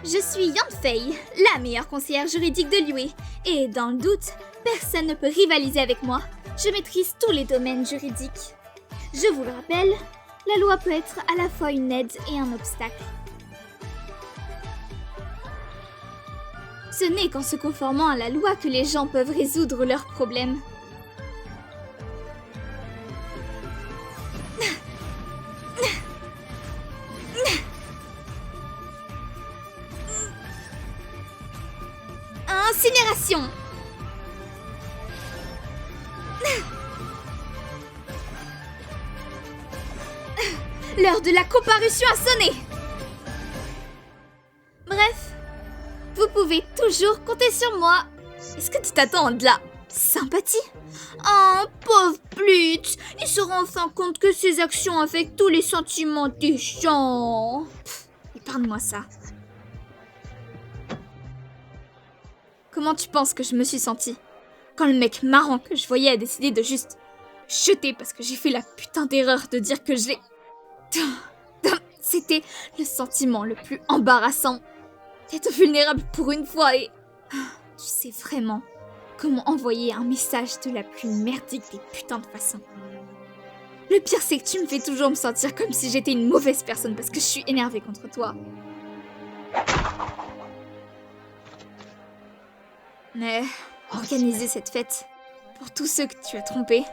Je suis Yanfei, la meilleure conseillère juridique de Liyue, et dans le doute, personne ne peut rivaliser avec moi. Je maîtrise tous les domaines juridiques. Je vous le rappelle, la loi peut être à la fois une aide et un obstacle. Ce n'est qu'en se conformant à la loi que les gens peuvent résoudre leurs problèmes. Incinération! L'heure de la comparution a sonné! Bref, vous pouvez toujours compter sur moi. Est-ce que tu t'attends de la sympathie? Oh, pauvre Blitz, il se rend enfin compte que ses actions affectent tous les sentiments des gens. Épargne-moi ça. Comment tu penses que je me suis sentie quand le mec marrant que je voyais a décidé de juste jeter parce que j'ai fait la putain d'erreur de dire que je l'ai... C'était le sentiment le plus embarrassant. D'être vulnérable pour une fois et... Tu sais vraiment comment envoyer un message de la plus merdique des putains de façons. Le pire c'est que tu me fais toujours me sentir comme si j'étais une mauvaise personne parce que je suis énervée contre toi. Mais organiser cette fête pour tous ceux que tu as trompés,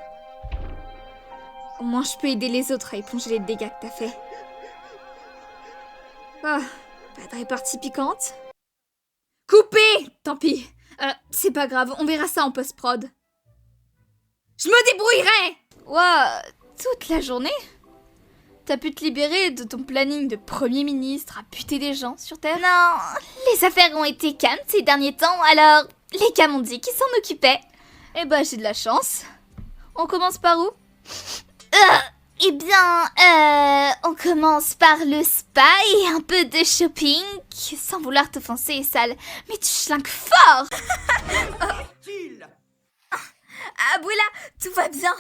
au moins je peux aider les autres à éponger les dégâts que t'as fait. Ah, pas de répartie piquante? Coupé! Tant pis. C'est pas grave, on verra ça en post-prod. Je me débrouillerai! Ouah, toute la journée? T'as pu te libérer de ton planning de Premier ministre à buter des gens sur Terre? Non, les affaires ont été calmes ces derniers temps, alors les gars m'ont dit qu'ils s'en occupaient. Eh ben, j'ai de la chance. On commence par où? Eh bien, on commence par le spa et un peu de shopping. Sans vouloir t'offenser, sale, mais tu schlingues fort. Abuela, tout va bien,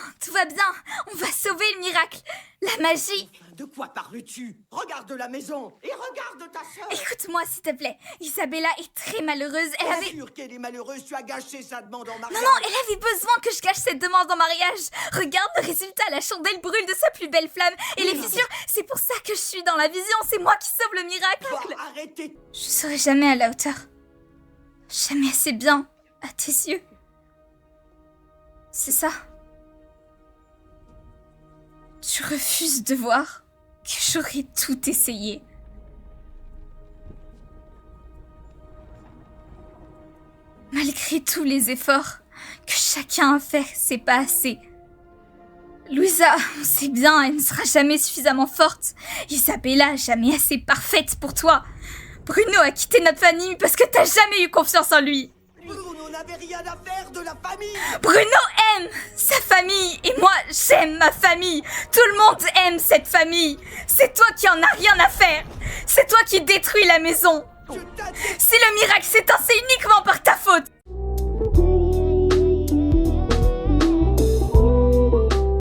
on va sauver le miracle, la magie. De quoi parles-tu? Regarde la maison et regarde ta sœur. Écoute-moi s'il te plaît, Isabella est très malheureuse, elle Bien avait... sûr qu'elle est malheureuse, tu as gâché sa demande en mariage. Non, elle avait besoin que je cache cette demande en mariage. Regarde le résultat, la chandelle brûle de sa plus belle flamme et les fissures, c'est pour ça que je suis dans la vision, c'est moi qui sauve le miracle. Va, arrêtez. Je serai jamais à la hauteur, jamais assez bien à tes yeux. C'est ça. Tu refuses de voir que j'aurais tout essayé. Malgré tous les efforts que chacun a fait, c'est pas assez. Louisa, on sait bien, elle ne sera jamais suffisamment forte. Isabella, jamais assez parfaite pour toi. Bruno a quitté notre famille parce que t'as jamais eu confiance en lui. Bruno n'avait rien à faire de la famille. Bruno aime sa famille et moi j'aime ma famille. Tout le monde aime cette famille. C'est toi qui en as rien à faire. C'est toi qui détruis la maison. Si le miracle s'éteint, c'est uniquement par ta faute.